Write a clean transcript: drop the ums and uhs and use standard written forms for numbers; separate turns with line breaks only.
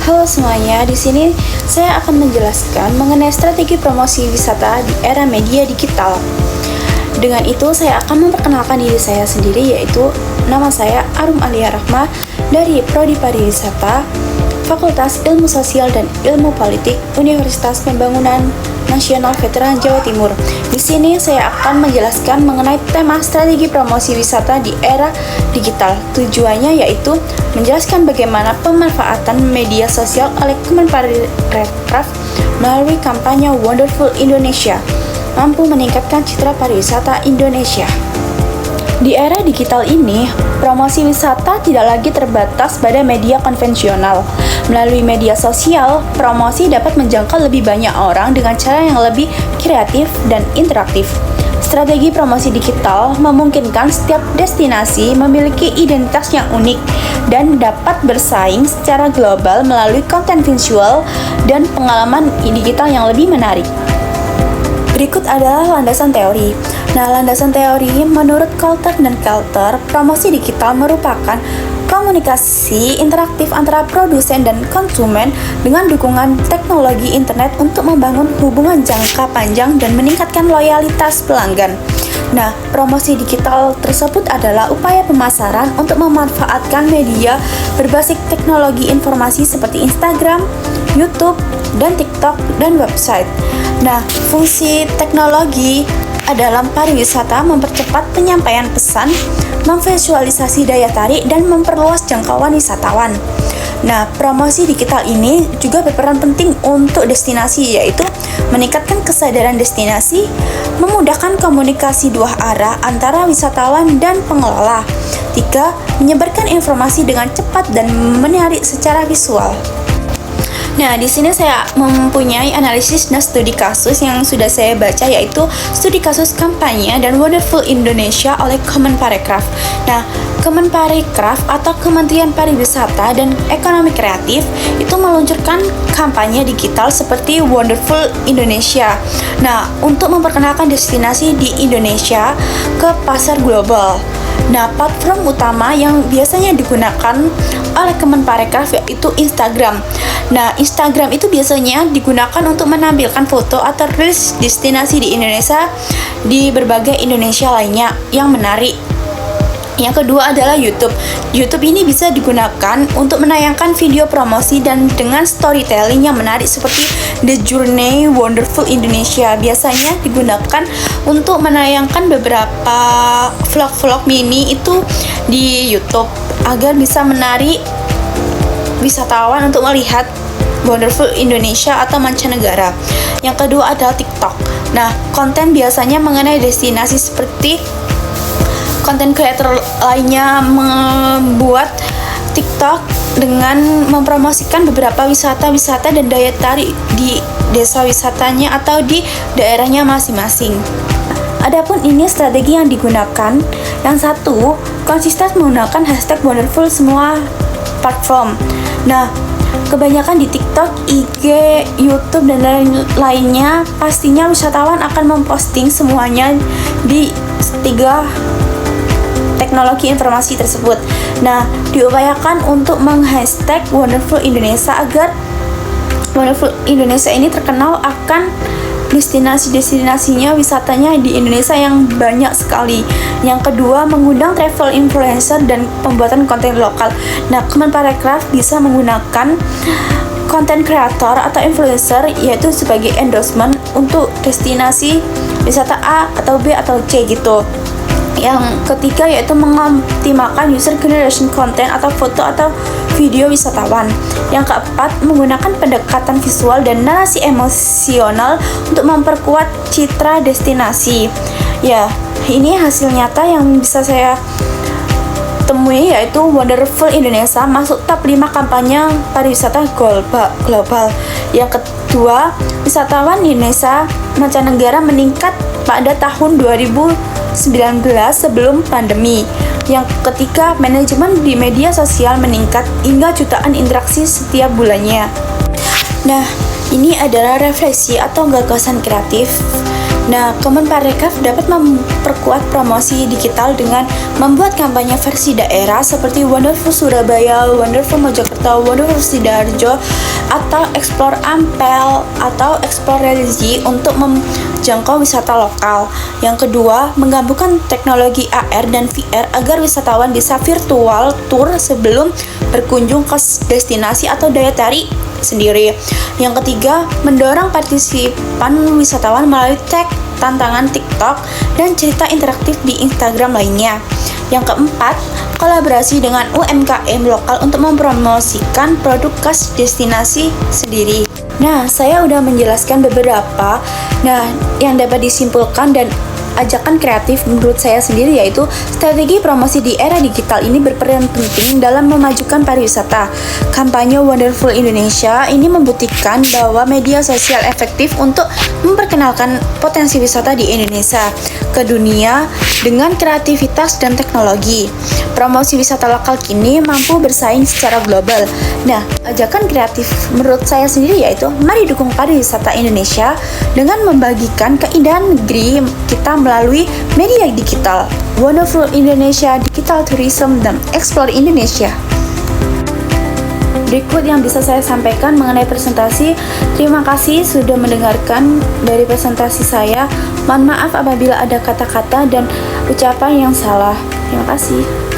Halo semuanya, di sini saya akan menjelaskan mengenai strategi promosi wisata di era media digital. Dengan itu, saya akan memperkenalkan diri saya sendiri, yaitu nama saya Arum Alia Rahma dari Prodi Pariwisata, Fakultas Ilmu Sosial dan Ilmu Politik, Universitas Pembangunan Nasional Veteran Jawa Timur. Di sini saya akan menjelaskan mengenai tema strategi promosi wisata di era digital. Tujuannya yaitu menjelaskan bagaimana pemanfaatan media sosial oleh Kemenparekraf melalui kampanye Wonderful Indonesia mampu meningkatkan citra pariwisata Indonesia. Di era digital ini, promosi wisata tidak lagi terbatas pada media konvensional. Melalui media sosial, promosi dapat menjangkau lebih banyak orang dengan cara yang lebih kreatif dan interaktif. Strategi promosi digital memungkinkan setiap destinasi memiliki identitas yang unik dan dapat bersaing secara global melalui konten visual dan pengalaman digital yang lebih menarik. Berikut adalah landasan teori. Landasan teori menurut Coulter dan Kelter, promosi digital merupakan komunikasi interaktif antara produsen dan konsumen dengan dukungan teknologi internet untuk membangun hubungan jangka panjang dan meningkatkan loyalitas pelanggan. Promosi digital tersebut adalah upaya pemasaran untuk memanfaatkan media berbasis teknologi informasi seperti Instagram, YouTube, dan TikTok, dan website. Fungsi teknologi dalam pariwisata mempercepat penyampaian pesan, memvisualisasi daya tarik, dan memperluas jangkauan wisatawan. Promosi digital ini juga berperan penting untuk destinasi, yaitu meningkatkan kesadaran destinasi, memudahkan komunikasi dua arah antara wisatawan dan pengelola. 3. Menyebarkan informasi dengan cepat dan menarik secara visual. Di sini saya mempunyai analisis dan studi kasus yang sudah saya baca, yaitu studi kasus kampanye dan Wonderful Indonesia oleh Kemenparekraf. Kemenparekraf atau Kementerian Pariwisata dan Ekonomi Kreatif itu meluncurkan kampanye digital seperti Wonderful Indonesia. Untuk memperkenalkan destinasi di Indonesia ke pasar global. Platform utama yang biasanya digunakan oleh Kemenparekraf yaitu Instagram. Instagram itu biasanya digunakan untuk menampilkan foto atau reels destinasi di Indonesia di berbagai Indonesia lainnya yang menarik. Yang kedua adalah YouTube. YouTube ini bisa digunakan untuk menayangkan video promosi dan dengan storytelling yang menarik seperti The Journey Wonderful Indonesia. Biasanya digunakan untuk menayangkan beberapa vlog-vlog mini itu di YouTube agar bisa menarik wisatawan untuk melihat Wonderful Indonesia atau mancanegara. Yang kedua adalah TikTok. Konten biasanya mengenai destinasi seperti konten creator lainnya membuat TikTok dengan mempromosikan beberapa wisata-wisata dan daya tarik di desa wisatanya atau di daerahnya masing-masing. Adapun ini strategi yang digunakan. Yang satu, konsisten menggunakan hashtag Wonderful semua platform. Kebanyakan di TikTok, IG, YouTube, dan lainnya pastinya wisatawan akan memposting semuanya di 3 teknologi informasi tersebut. Diupayakan untuk menghashtag Wonderful Indonesia agar Wonderful Indonesia ini terkenal akan destinasi-destinasinya wisatanya di Indonesia yang banyak sekali. Yang kedua, mengundang travel influencer dan pembuatan konten lokal. Kemenparekraf bisa menggunakan konten kreator atau influencer yaitu sebagai endorsement untuk destinasi wisata A atau B atau C gitu. Yang ketiga yaitu mengoptimalkan user generation content atau foto atau video wisatawan. Yang keempat, menggunakan pendekatan visual dan narasi emosional untuk memperkuat citra destinasi. Ini hasil nyata yang bisa saya temui, yaitu Wonderful Indonesia masuk top 5 kampanye pariwisata global. Yang kedua, wisatawan Indonesia mancanegara meningkat pada tahun 2019 sebelum pandemi. Yang ketiga, manajemen di media sosial meningkat hingga jutaan interaksi setiap bulannya. Ini adalah refleksi atau gagasan kreatif Nah, Kemenparekraf dapat memperkuat promosi digital dengan membuat kampanye versi daerah seperti Wonderful Surabaya, Wonderful Mojokerto, Wonderful Sidoarjo, atau Explore Ampel, atau Explore Religi untuk menjangkau wisata lokal. Yang kedua, menggabungkan teknologi AR dan VR agar wisatawan bisa virtual tour sebelum berkunjung ke destinasi atau daya tarik sendiri. Yang ketiga, mendorong partisipan wisatawan melalui tag, tantangan TikTok, dan cerita interaktif di Instagram lainnya. Yang keempat, kolaborasi dengan UMKM lokal untuk mempromosikan produk khas destinasi sendiri. Nah, saya udah menjelaskan beberapa yang dapat disimpulkan dan ajakan kreatif menurut saya sendiri, yaitu strategi promosi di era digital ini berperan penting dalam memajukan pariwisata. Kampanye Wonderful Indonesia ini membuktikan bahwa media sosial efektif untuk memperkenalkan potensi wisata di Indonesia ke dunia dengan kreativitas dan teknologi. Promosi wisata lokal kini mampu bersaing secara global. Nah, ajakan kreatif menurut saya sendiri yaitu mari dukung pariwisata Indonesia dengan membagikan keindahan negeri kita melalui media digital. Wonderful Indonesia, Digital Tourism, dan Explore Indonesia. Berikut yang bisa saya sampaikan mengenai presentasi. Terima kasih sudah mendengarkan dari presentasi saya. Mohon maaf apabila ada kata-kata dan ucapan yang salah. Terima kasih.